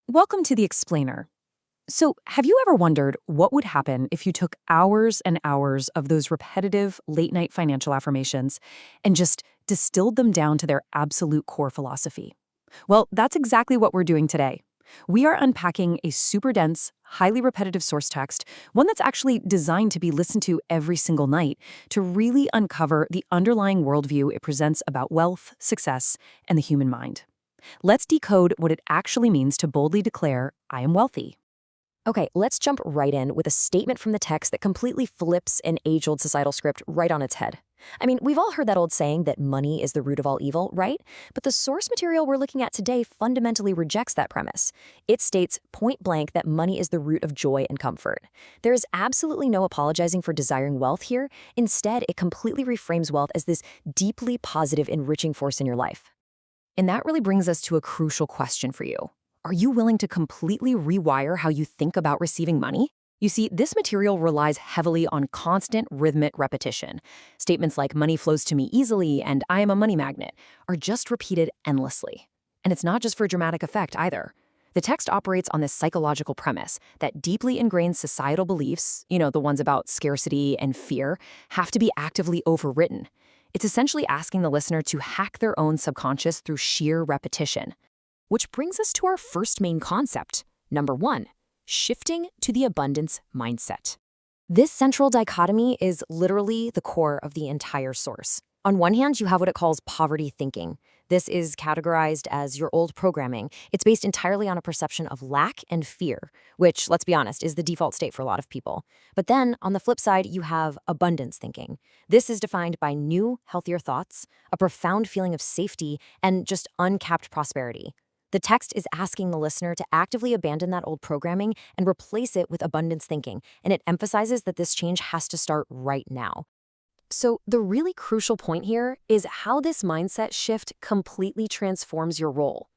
Welcome to the Explainer. So, have you ever wondered what would happen if you took hours and hours of those repetitive late night financial affirmations and just distilled them down to their absolute core philosophy? Well, that's exactly what we're doing today. We are unpacking a super dense, highly repetitive source text, one that's actually designed to be listened to every single night to really uncover the underlying worldview it presents about wealth, success, and the human mind. Let's decode what it actually means to boldly declare, I am wealthy. Okay, let's jump right in with a statement from the text that completely flips an age-old societal script right on its head. I mean, we've all heard that old saying that money is the root of all evil, right? But the source material we're looking at today fundamentally rejects that premise. It states point blank that money is the root of joy and comfort. There is absolutely no apologizing for desiring wealth here. Instead, it completely reframes wealth as this deeply positive, enriching force in your life. And that really brings us to a crucial question for you. Are you willing to completely rewire how you think about receiving money? You see, this material relies heavily on constant rhythmic repetition. Statements like money flows to me easily and I am a money magnet are just repeated endlessly. And it's not just for dramatic effect either. The text operates on this psychological premise that deeply ingrained societal beliefs, the ones about scarcity and fear, have to be actively overwritten. It's essentially asking the listener to hack their own subconscious through sheer repetition. Which brings us to our first main concept. Number 1, shifting to the abundance mindset. This central dichotomy is literally the core of the entire source. On one hand, you have what it calls poverty thinking. This is categorized as your old programming. It's based entirely on a perception of lack and fear, which, let's be honest, is the default state for a lot of people. But then, on the flip side, you have abundance thinking. This is defined by new, healthier thoughts, a profound feeling of safety, and just uncapped prosperity. The text is asking the listener to actively abandon that old programming and replace it with abundance thinking, and it emphasizes that this change has to start right now. So the really crucial point here is how this mindset shift completely transforms your role.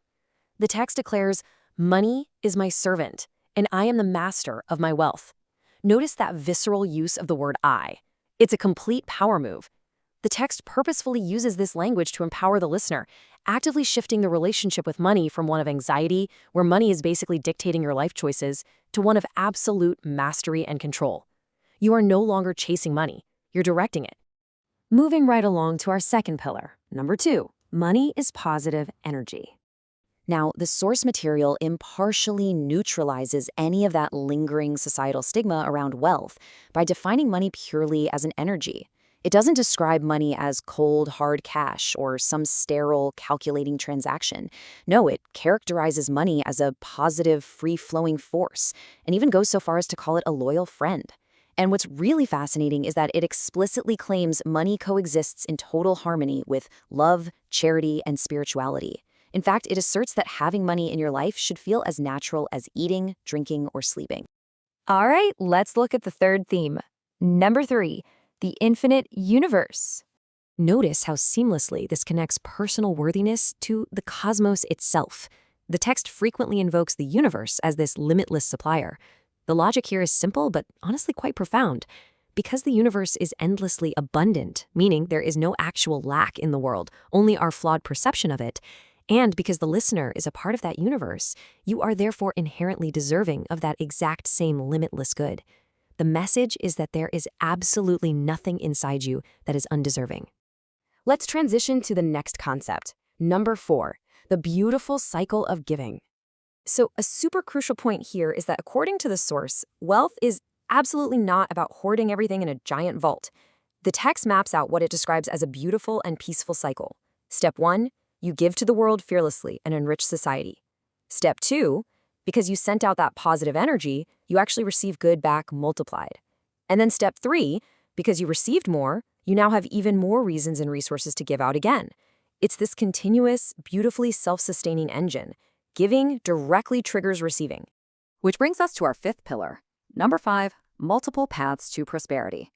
The text declares, money is my servant, and I am the master of my wealth. Notice that visceral use of the word I. It's a complete power move. The text purposefully uses this language to empower the listener, actively shifting the relationship with money from one of anxiety, where money is basically dictating your life choices, to one of absolute mastery and control. You are no longer chasing money. You're directing it. Moving right along to our second pillar. Number 2, money is positive energy. Now, the source material impartially neutralizes any of that lingering societal stigma around wealth by defining money purely as an energy. It doesn't describe money as cold, hard cash or some sterile, calculating transaction. No, it characterizes money as a positive, free-flowing force, and even goes so far as to call it a loyal friend. And what's really fascinating is that it explicitly claims money coexists in total harmony with love, charity, and spirituality. In fact, it asserts that having money in your life should feel as natural as eating, drinking, or sleeping. All right, let's look at the third theme. Number 3, the infinite universe. Notice how seamlessly this connects personal worthiness to the cosmos itself. The text frequently invokes the universe as this limitless supplier. The logic here is simple, but honestly quite profound. Because the universe is endlessly abundant, meaning there is no actual lack in the world, only our flawed perception of it, and because the listener is a part of that universe, you are therefore inherently deserving of that exact same limitless good. The message is that there is absolutely nothing inside you that is undeserving. Let's transition to the next concept. Number 4, the beautiful cycle of giving. So a super crucial point here is that according to the source, wealth is absolutely not about hoarding everything in a giant vault. The text maps out what it describes as a beautiful and peaceful cycle. Step 1, you give to the world fearlessly and enrich society. Step 2, because you sent out that positive energy, you actually receive good back multiplied. And then step 3, because you received more, you now have even more reasons and resources to give out again. It's this continuous, beautifully self-sustaining engine. Giving directly triggers receiving. Which brings us to our fifth pillar. Number 5, multiple paths to prosperity.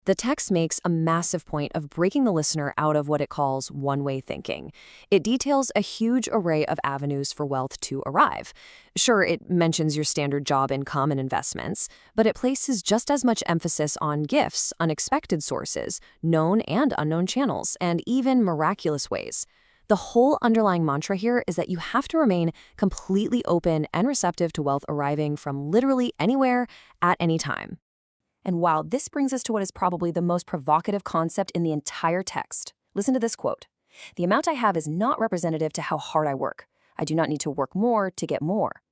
The text makes a massive point of breaking the listener out of what it calls one-way thinking. It details a huge array of avenues for wealth to arrive. Sure, it mentions your standard job income and investments, but it places just as much emphasis on gifts, unexpected sources, known and unknown channels, and even miraculous ways. The whole underlying mantra here is that you have to remain completely open and receptive to wealth arriving from literally anywhere at any time. And wow, this brings us to what is probably the most provocative concept in the entire text. Listen to this quote. "The amount I have is not representative to how hard I work. I do not need to work more to get more."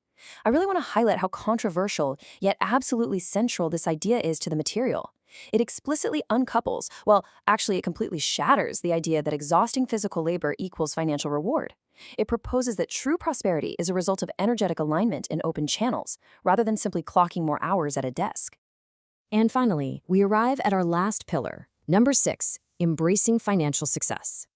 I really want to highlight how controversial, yet absolutely central this idea is to the material. It explicitly uncouples, well, actually it completely shatters the idea that exhausting physical labor equals financial reward. It proposes that true prosperity is a result of energetic alignment in open channels, rather than simply clocking more hours at a desk. And finally, we arrive at our last pillar, number 6, embracing financial success.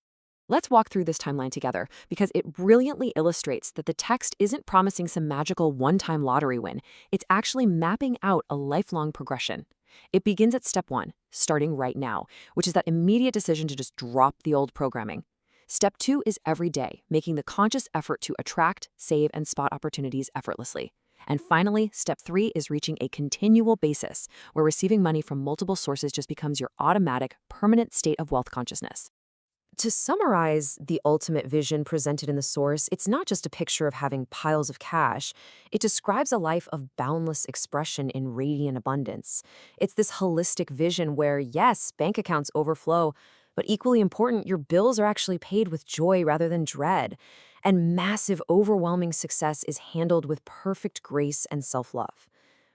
Let's walk through this timeline together because it brilliantly illustrates that the text isn't promising some magical one-time lottery win. It's actually mapping out a lifelong progression. It begins at step 1, starting right now, which is that immediate decision to just drop the old programming. Step 2 is every day, making the conscious effort to attract, save, and spot opportunities effortlessly. And finally, step 3 is reaching a continual basis, where receiving money from multiple sources just becomes your automatic, permanent state of wealth consciousness. To summarize the ultimate vision presented in the source, it's not just a picture of having piles of cash. It describes a life of boundless expression in radiant abundance. It's this holistic vision where, yes, bank accounts overflow, but equally important, your bills are actually paid with joy rather than dread. And massive, overwhelming success is handled with perfect grace and self-love.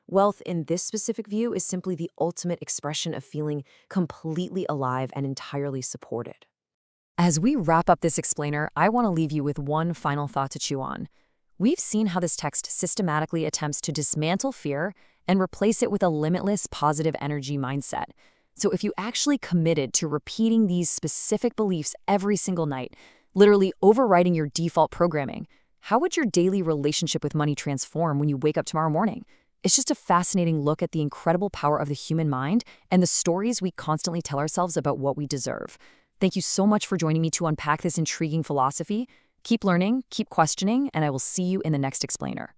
Wealth in this specific view is simply the ultimate expression of feeling completely alive and entirely supported. As we wrap up this explainer, I want to leave you with one final thought to chew on. We've seen how this text systematically attempts to dismantle fear and replace it with a limitless positive energy mindset. So if you actually committed to repeating these specific beliefs every single night, literally overriding your default programming, how would your daily relationship with money transform when you wake up tomorrow morning? It's just a fascinating look at the incredible power of the human mind and the stories we constantly tell ourselves about what we deserve. Thank you so much for joining me to unpack this intriguing philosophy. Keep learning, keep questioning, and I will see you in the next explainer.